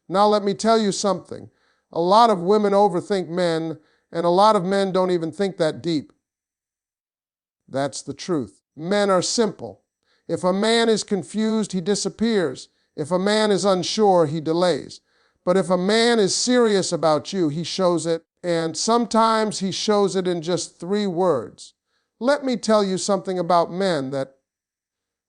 Now let me tell you something. A lot of women overthink men, and a lot of men don't even think that deep. That's the truth. Men are simple. If a man is confused, he disappears. If a man is unsure, he delays. But if a man is serious about you, he shows it, and sometimes he shows it in just 3 words. Let me tell you something about men that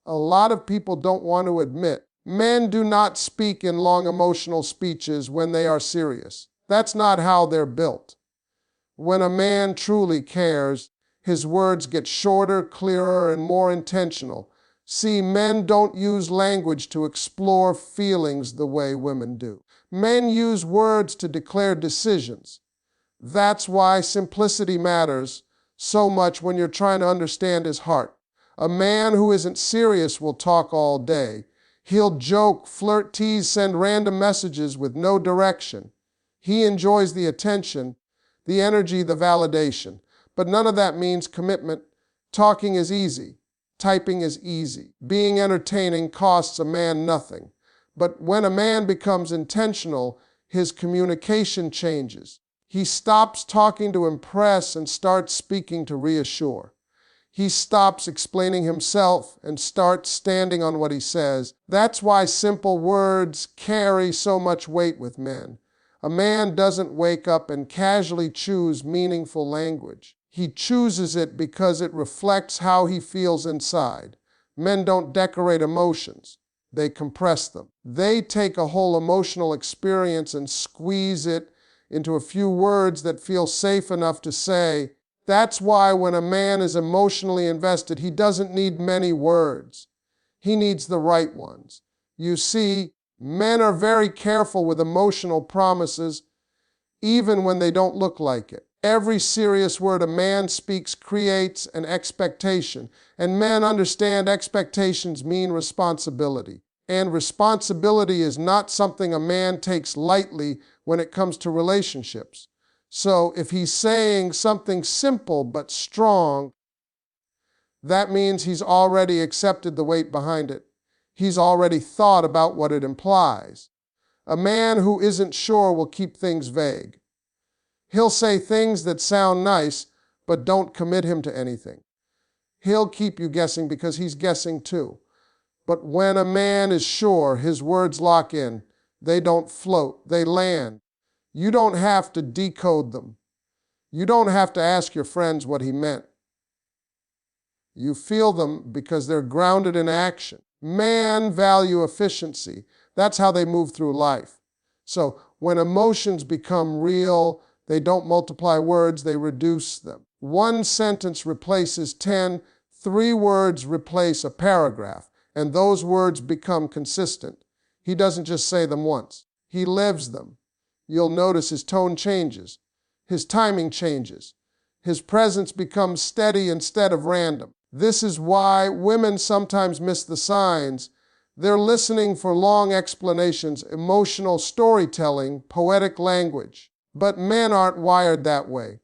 a lot of people don't want to admit. Men do not speak in long emotional speeches when they are serious. That's not how they're built. When a man truly cares, his words get shorter, clearer, and more intentional. See, men don't use language to explore feelings the way women do. Men use words to declare decisions. That's why simplicity matters so much when you're trying to understand his heart. A man who isn't serious will talk all day. He'll joke, flirt, tease, send random messages with no direction. He enjoys the attention, the energy, the validation. But none of that means commitment. Talking is easy. Typing is easy. Being entertaining costs a man nothing. But when a man becomes intentional, his communication changes. He stops talking to impress and starts speaking to reassure. He stops explaining himself and starts standing on what he says. That's why simple words carry so much weight with men. A man doesn't wake up and casually choose meaningful language. He chooses it because it reflects how he feels inside. Men don't decorate emotions. They compress them. They take a whole emotional experience and squeeze it into a few words that feel safe enough to say. That's why when a man is emotionally invested, he doesn't need many words. He needs the right ones. You see, men are very careful with emotional promises, even when they don't look like it. Every serious word a man speaks creates an expectation, and men understand expectations mean responsibility. And responsibility is not something a man takes lightly when it comes to relationships. So if he's saying something simple but strong, that means he's already accepted the weight behind it. He's already thought about what it implies. A man who isn't sure will keep things vague. He'll say things that sound nice, but don't commit him to anything. He'll keep you guessing because he's guessing too. But when a man is sure, his words lock in. They don't float, they land. You don't have to decode them. You don't have to ask your friends what he meant. You feel them because they're grounded in action. Men value efficiency. That's how they move through life. So when emotions become real, they don't multiply words, they reduce them. 1 sentence replaces 10, 3 words replace a paragraph, and those words become consistent. He doesn't just say them once, he lives them. You'll notice his tone changes, his timing changes, his presence becomes steady instead of random. This is why women sometimes miss the signs. They're listening for long explanations, emotional storytelling, poetic language. But men aren't wired that way.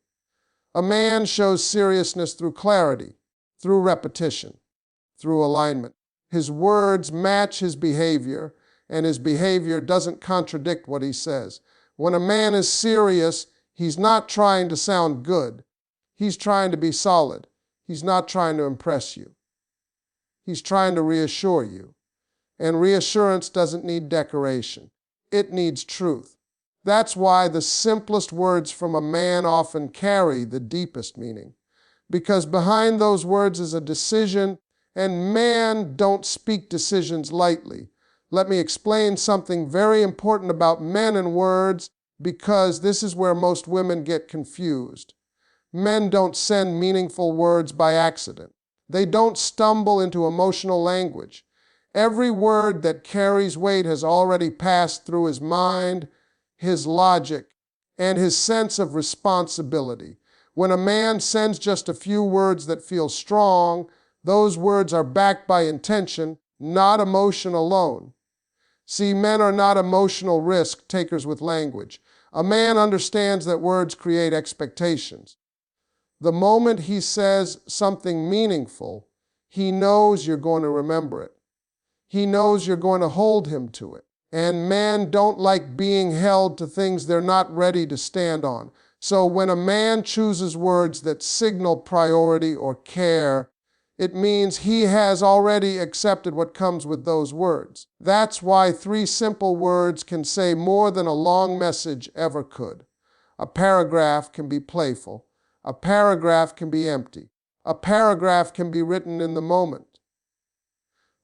A man shows seriousness through clarity, through repetition, through alignment. His words match his behavior, and his behavior doesn't contradict what he says. When a man is serious, he's not trying to sound good. He's trying to be solid. He's not trying to impress you. He's trying to reassure you. And reassurance doesn't need decoration. It needs truth. That's why the simplest words from a man often carry the deepest meaning. Because behind those words is a decision, and men don't speak decisions lightly. Let me explain something very important about men and words, because this is where most women get confused. Men don't send meaningful words by accident. They don't stumble into emotional language. Every word that carries weight has already passed through his mind, his logic, and his sense of responsibility. When a man sends just a few words that feel strong, those words are backed by intention, not emotion alone. See, men are not emotional risk takers with language. A man understands that words create expectations. The moment he says something meaningful, he knows you're going to remember it. He knows you're going to hold him to it. And men don't like being held to things they're not ready to stand on. So when a man chooses words that signal priority or care, it means he has already accepted what comes with those words. That's why 3 simple words can say more than a long message ever could. A paragraph can be playful. A paragraph can be empty. A paragraph can be written in the moment.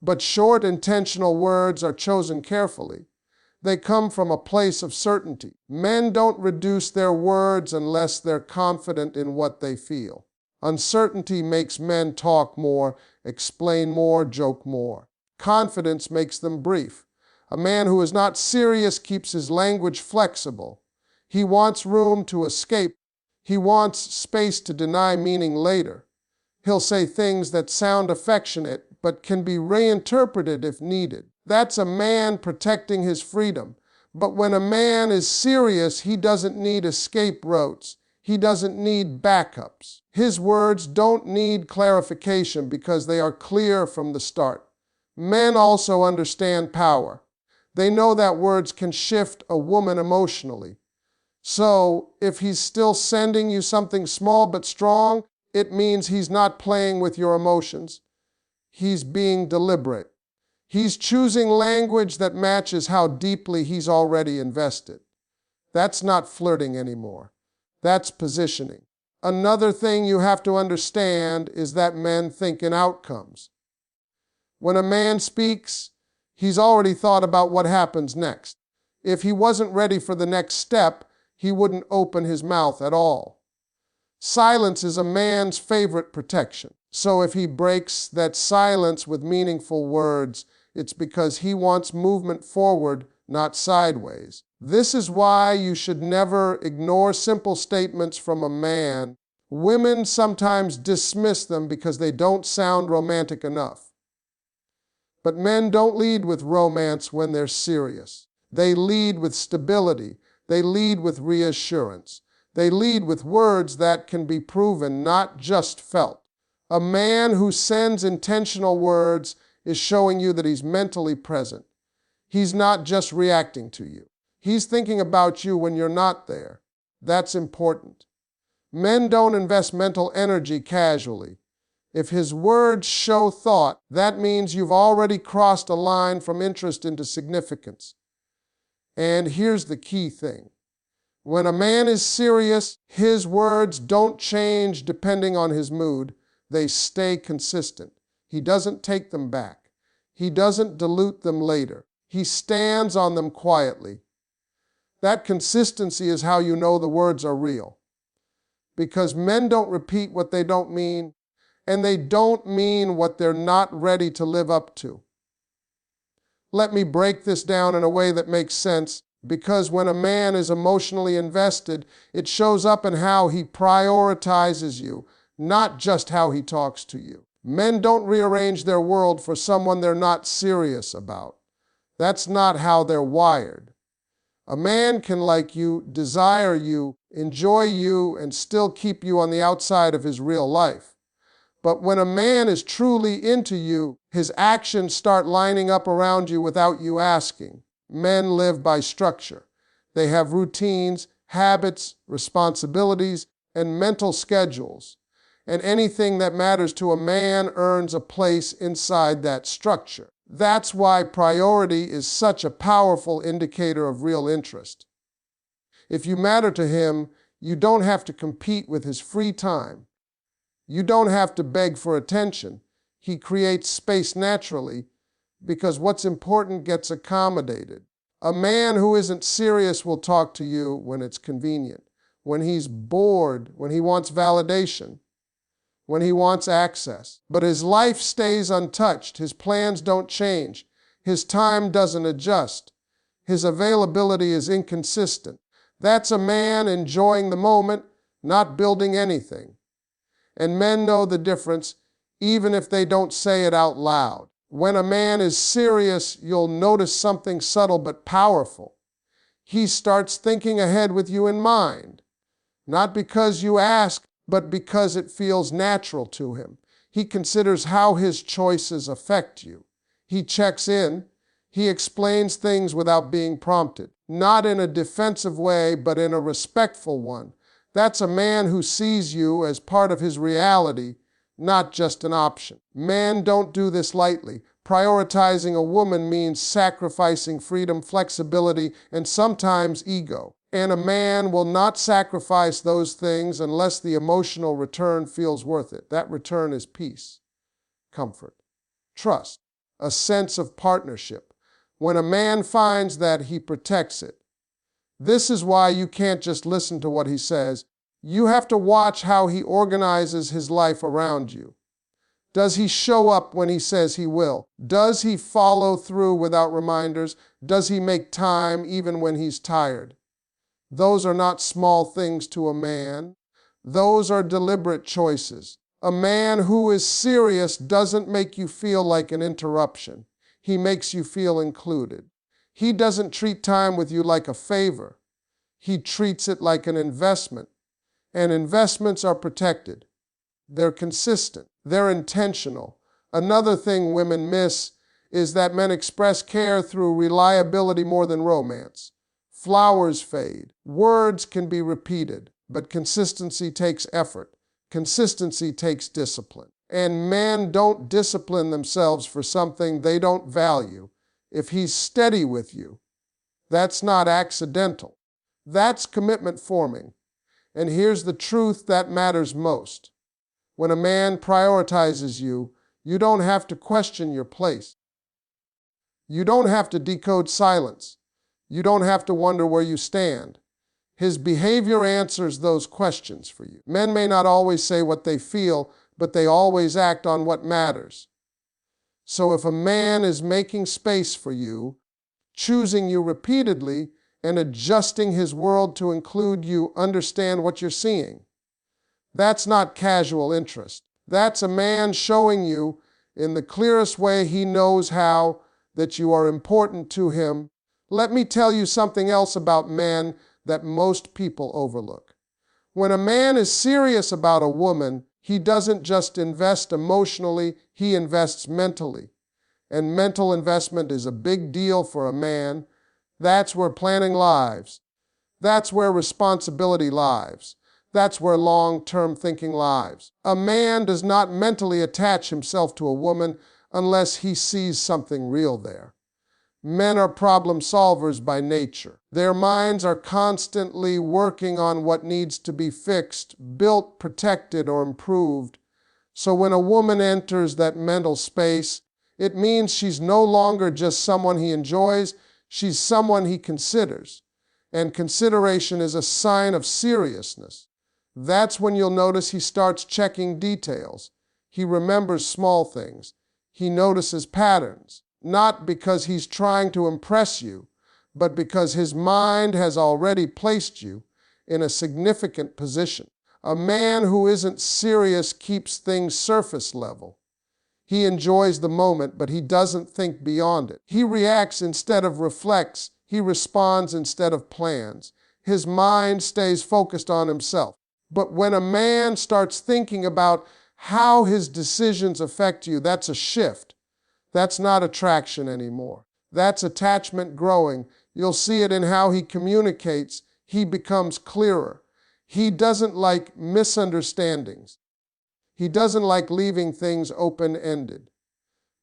But short, intentional words are chosen carefully. They come from a place of certainty. Men don't reduce their words unless they're confident in what they feel. Uncertainty makes men talk more, explain more, joke more. Confidence makes them brief. A man who is not serious keeps his language flexible. He wants room to escape. He wants space to deny meaning later. He'll say things that sound affectionate but can be reinterpreted if needed. That's a man protecting his freedom. But when a man is serious, he doesn't need escape routes. He doesn't need backups. His words don't need clarification because they are clear from the start. Men also understand power. They know that words can shift a woman emotionally. So, if he's still sending you something small but strong, it means he's not playing with your emotions. He's being deliberate. He's choosing language that matches how deeply he's already invested. That's not flirting anymore. That's positioning. Another thing you have to understand is that men think in outcomes. When a man speaks, he's already thought about what happens next. If he wasn't ready for the next step, he wouldn't open his mouth at all. Silence is a man's favorite protection. So if he breaks that silence with meaningful words, it's because he wants movement forward, not sideways. This is why you should never ignore simple statements from a man. Women sometimes dismiss them because they don't sound romantic enough. But men don't lead with romance when they're serious. They lead with stability. They lead with reassurance. They lead with words that can be proven, not just felt. A man who sends intentional words is showing you that he's mentally present. He's not just reacting to you. He's thinking about you when you're not there. That's important. Men don't invest mental energy casually. If his words show thought, that means you've already crossed a line from interest into significance. And here's the key thing. When a man is serious, his words don't change depending on his mood. They stay consistent. He doesn't take them back. He doesn't dilute them later. He stands on them quietly. That consistency is how you know the words are real. Because men don't repeat what they don't mean, and they don't mean what they're not ready to live up to. Let me break this down in a way that makes sense. Because when a man is emotionally invested, it shows up in how he prioritizes you, not just how he talks to you. Men don't rearrange their world for someone they're not serious about. That's not how they're wired. A man can like you, desire you, enjoy you, and still keep you on the outside of his real life. But when a man is truly into you, his actions start lining up around you without you asking. Men live by structure. They have routines, habits, responsibilities, and mental schedules. And anything that matters to a man earns a place inside that structure. That's why priority is such a powerful indicator of real interest. If you matter to him, you don't have to compete with his free time. You don't have to beg for attention. He creates space naturally because what's important gets accommodated. A man who isn't serious will talk to you when it's convenient, when he's bored, when he wants validation, when he wants access. But his life stays untouched. His plans don't change. His time doesn't adjust. His availability is inconsistent. That's a man enjoying the moment, not building anything. And men know the difference, even if they don't say it out loud. When a man is serious, you'll notice something subtle but powerful. He starts thinking ahead with you in mind, not because you ask, but because it feels natural to him. He considers how his choices affect you. He checks in. He explains things without being prompted, not in a defensive way, but in a respectful one. That's a man who sees you as part of his reality, not just an option. Men don't do this lightly. Prioritizing a woman means sacrificing freedom, flexibility, and sometimes ego. And a man will not sacrifice those things unless the emotional return feels worth it. That return is peace, comfort, trust, a sense of partnership. When a man finds that, he protects it. This is why you can't just listen to what he says. You have to watch how he organizes his life around you. Does he show up when he says he will? Does he follow through without reminders? Does he make time even when he's tired? Those are not small things to a man. Those are deliberate choices. A man who is serious doesn't make you feel like an interruption. He makes you feel included. He doesn't treat time with you like a favor. He treats it like an investment. And investments are protected. They're consistent. They're intentional. Another thing women miss is that men express care through reliability more than romance. Flowers fade. Words can be repeated, but consistency takes effort. Consistency takes discipline. And men don't discipline themselves for something they don't value. If he's steady with you, that's not accidental. That's commitment forming. And here's the truth that matters most. When a man prioritizes you, you don't have to question your place. You don't have to decode silence. You don't have to wonder where you stand. His behavior answers those questions for you. Men may not always say what they feel, but they always act on what matters. So if a man is making space for you, choosing you repeatedly, and adjusting his world to include you, understand what you're seeing. That's not casual interest. That's a man showing you, in the clearest way he knows how, that you are important to him. Let me tell you something else about men that most people overlook. When a man is serious about a woman, he doesn't just invest emotionally, he invests mentally. And mental investment is a big deal for a man. That's where planning lies. That's where responsibility lies. That's where long-term thinking lies. A man does not mentally attach himself to a woman unless he sees something real there. Men are problem solvers by nature. Their minds are constantly working on what needs to be fixed, built, protected, or improved. So when a woman enters that mental space, it means she's no longer just someone he enjoys, she's someone he considers. And consideration is a sign of seriousness. That's when you'll notice he starts checking details. He remembers small things. He notices patterns. Not because he's trying to impress you, but because his mind has already placed you in a significant position. A man who isn't serious keeps things surface level. He enjoys the moment, but he doesn't think beyond it. He reacts instead of reflects. He responds instead of plans. His mind stays focused on himself. But when a man starts thinking about how his decisions affect you, that's a shift. That's not attraction anymore. That's attachment growing. You'll see it in how he communicates. He becomes clearer. He doesn't like misunderstandings. He doesn't like leaving things open-ended.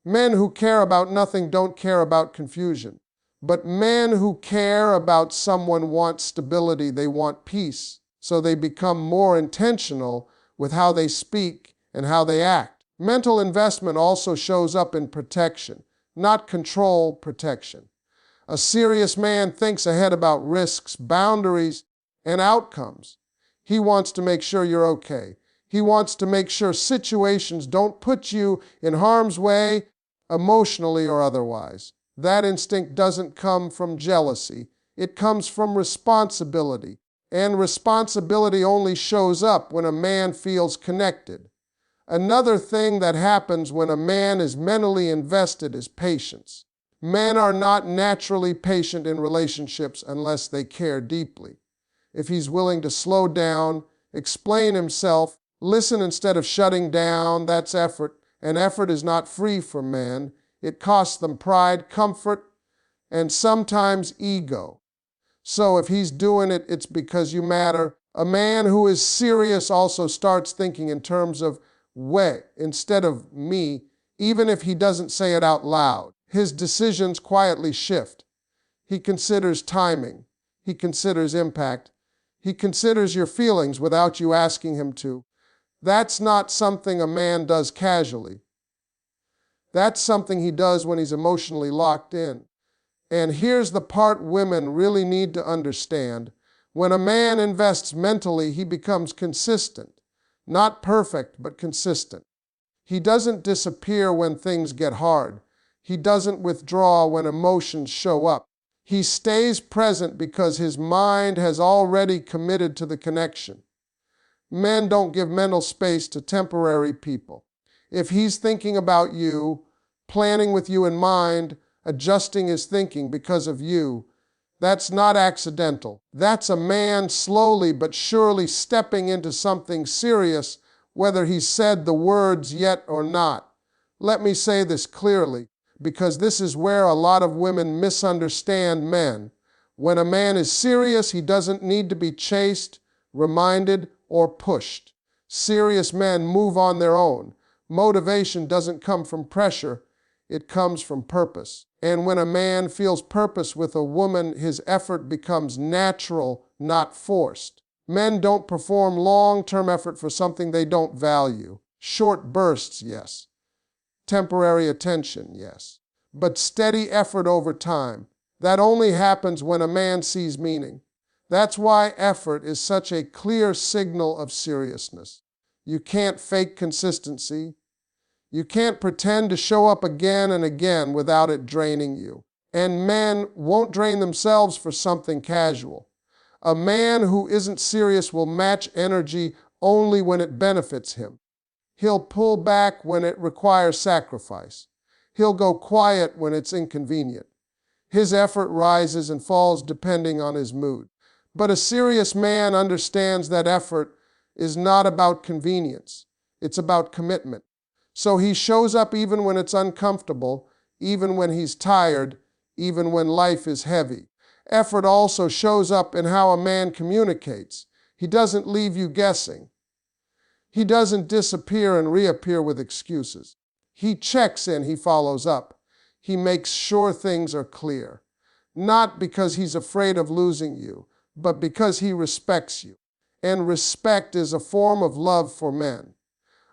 Men who care about nothing don't care about confusion. But men who care about someone want stability, they want peace. So they become more intentional with how they speak and how they act. Mental investment also shows up in protection, not control, protection. A serious man thinks ahead about risks, boundaries, and outcomes. He wants to make sure you're okay. He wants to make sure situations don't put you in harm's way, emotionally or otherwise. That instinct doesn't come from jealousy. It comes from responsibility. And responsibility only shows up when a man feels connected. Another thing that happens when a man is mentally invested is patience. Men are not naturally patient in relationships unless they care deeply. If he's willing to slow down, explain himself, listen instead of shutting down, that's effort. And effort is not free for men. It costs them pride, comfort, and sometimes ego. So if he's doing it, it's because you matter. A man who is serious also starts thinking in terms of we instead of me, even if he doesn't say it out loud. His decisions quietly shift. He considers timing. He considers impact. He considers your feelings without you asking him to. That's not something a man does casually. That's something he does when he's emotionally locked in. And here's the part women really need to understand. When a man invests mentally, he becomes consistent. Not perfect, but consistent. He doesn't disappear when things get hard. He doesn't withdraw when emotions show up. He stays present because his mind has already committed to the connection. Men don't give mental space to temporary people. If he's thinking about you, planning with you in mind, adjusting his thinking because of you, that's not accidental. That's a man slowly but surely stepping into something serious, whether he's said the words yet or not. Let me say this clearly, because this is where a lot of women misunderstand men. When a man is serious, he doesn't need to be chased, reminded, or pushed. Serious men move on their own. Motivation doesn't come from pressure, it comes from purpose. And when a man feels purpose with a woman, his effort becomes natural, not forced. Men don't perform long-term effort for something they don't value. Short bursts, yes. Temporary attention, yes. But steady effort over time. That only happens when a man sees meaning. That's why effort is such a clear signal of seriousness. You can't fake consistency. You can't pretend to show up again and again without it draining you. And men won't drain themselves for something casual. A man who isn't serious will match energy only when it benefits him. He'll pull back when it requires sacrifice. He'll go quiet when it's inconvenient. His effort rises and falls depending on his mood. But a serious man understands that effort is not about convenience. It's about commitment. So he shows up even when it's uncomfortable, even when he's tired, even when life is heavy. Effort also shows up in how a man communicates. He doesn't leave you guessing. He doesn't disappear and reappear with excuses. He checks in, he follows up. He makes sure things are clear. Not because he's afraid of losing you, but because he respects you. And respect is a form of love for men.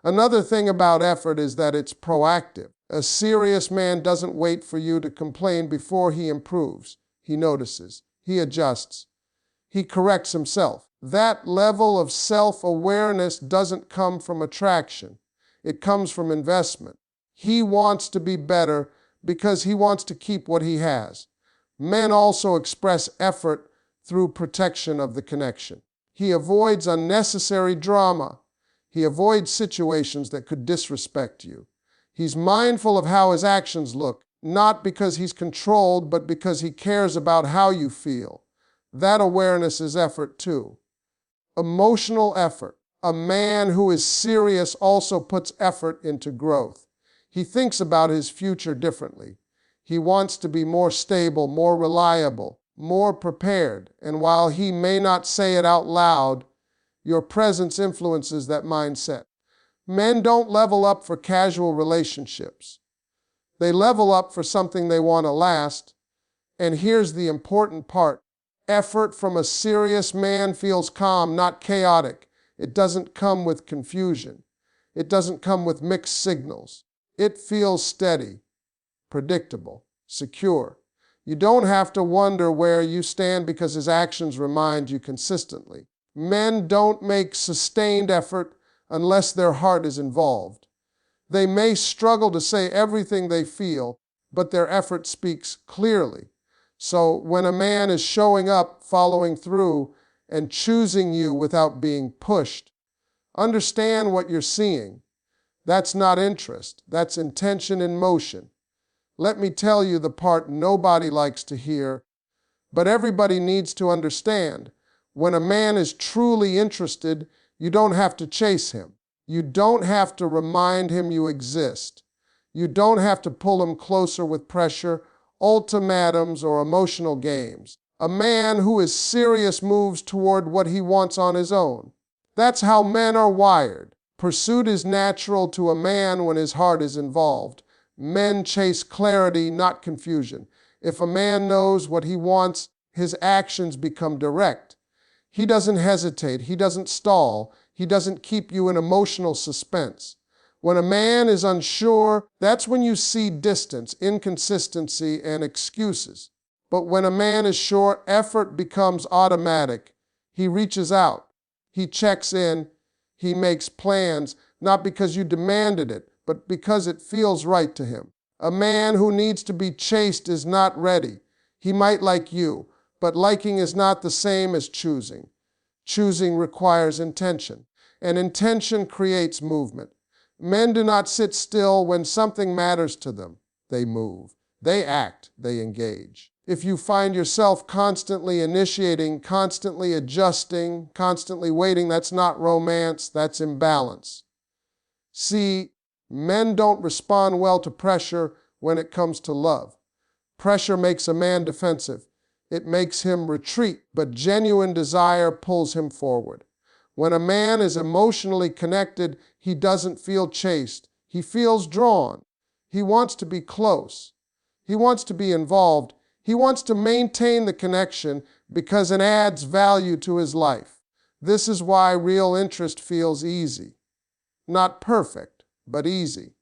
Another thing about effort is that it's proactive. A serious man doesn't wait for you to complain before he improves. He notices. He adjusts. He corrects himself. That level of self-awareness doesn't come from attraction. It comes from investment. He wants to be better because he wants to keep what he has. Men also express effort through protection of the connection. He avoids unnecessary drama. He avoids situations that could disrespect you. He's mindful of how his actions look, not because he's controlled, but because he cares about how you feel. That awareness is effort too. Emotional effort. A man who is serious also puts effort into growth. He thinks about his future differently. He wants to be more stable, more reliable, more prepared. And while he may not say it out loud, your presence influences that mindset. Men don't level up for casual relationships. They level up for something they want to last. And here's the important part. Effort from a serious man feels calm, not chaotic. It doesn't come with confusion. It doesn't come with mixed signals. It feels steady, predictable, secure. You don't have to wonder where you stand because his actions remind you consistently. Men don't make sustained effort unless their heart is involved. They may struggle to say everything they feel, but their effort speaks clearly. So when a man is showing up, following through, and choosing you without being pushed, understand what you're seeing. That's not interest. That's intention in motion. Let me tell you the part nobody likes to hear, but everybody needs to understand. When a man is truly interested, you don't have to chase him. You don't have to remind him you exist. You don't have to pull him closer with pressure. ultimatums, or emotional games. A man who is serious moves toward what he wants on his own. That's how men are wired. Pursuit is natural to a man when his heart is involved. Men chase clarity, not confusion. If a man knows what he wants, his actions become direct. He doesn't hesitate. He doesn't stall. He doesn't keep you in emotional suspense. When a man is unsure, that's when you see distance, inconsistency, and excuses. But when a man is sure, effort becomes automatic. He reaches out. He checks in. He makes plans, not because you demanded it, but because it feels right to him. A man who needs to be chased is not ready. He might like you, but liking is not the same as choosing. Choosing requires intention, and intention creates movement. Men do not sit still when something matters to them. They move. They act. They engage. If you find yourself constantly initiating, constantly adjusting, constantly waiting, that's not romance, that's imbalance. See, men don't respond well to pressure when it comes to love. Pressure makes a man defensive. It makes him retreat, but genuine desire pulls him forward. When a man is emotionally connected, he doesn't feel chased. He feels drawn. He wants to be close. He wants to be involved. He wants to maintain the connection because it adds value to his life. This is why real interest feels easy. Not perfect, but easy.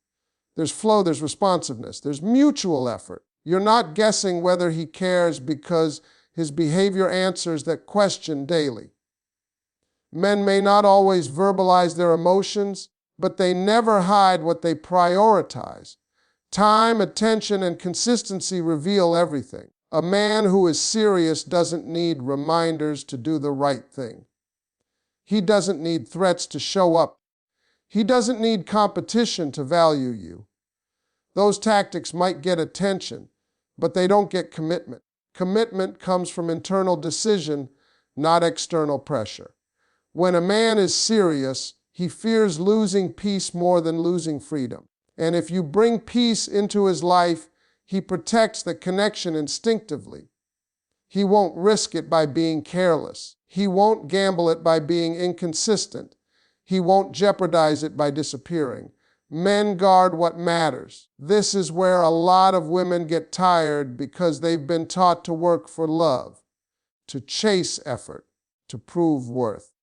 There's flow, there's responsiveness, there's mutual effort. You're not guessing whether he cares because his behavior answers that question daily. Men may not always verbalize their emotions, but they never hide what they prioritize. Time, attention, and consistency reveal everything. A man who is serious doesn't need reminders to do the right thing. He doesn't need threats to show up. He doesn't need competition to value you. Those tactics might get attention, but they don't get commitment. Commitment comes from internal decision, not external pressure. When a man is serious, he fears losing peace more than losing freedom. And if you bring peace into his life, he protects the connection instinctively. He won't risk it by being careless. He won't gamble it by being inconsistent. He won't jeopardize it by disappearing. Men guard what matters. This is where a lot of women get tired because they've been taught to work for love, to chase effort, to prove worth.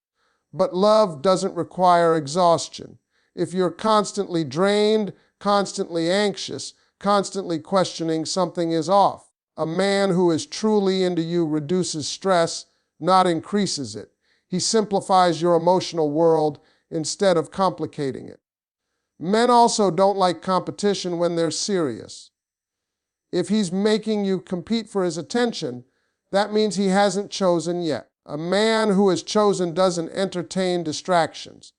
But love doesn't require exhaustion. If you're constantly drained, constantly anxious, constantly questioning, something is off. A man who is truly into you reduces stress, not increases it. He simplifies your emotional world instead of complicating it. Men also don't like competition when they're serious. If he's making you compete for his attention, that means he hasn't chosen yet. A man who has chosen doesn't entertain distractions.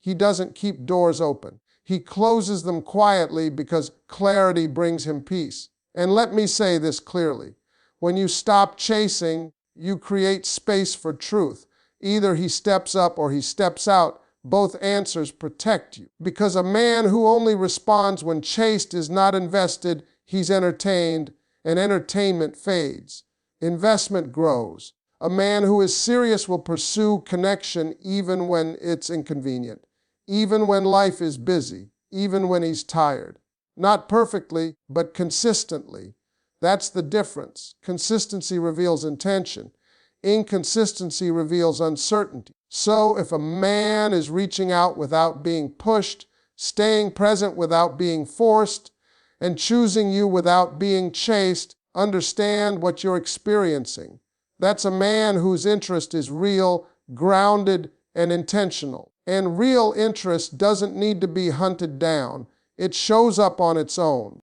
He doesn't keep doors open. He closes them quietly because clarity brings him peace. And let me say this clearly. When you stop chasing, you create space for truth. Either he steps up or he steps out. Both answers protect you. Because a man who only responds when chased is not invested, he's entertained, and entertainment fades. Investment grows. A man who is serious will pursue connection even when it's inconvenient, even when life is busy, even when he's tired. Not perfectly, but consistently. That's the difference. Consistency reveals intention. Inconsistency reveals uncertainty. So if a man is reaching out without being pushed, staying present without being forced, and choosing you without being chased, understand what you're experiencing. That's a man whose interest is real, grounded, and intentional. And real interest doesn't need to be hunted down. It shows up on its own.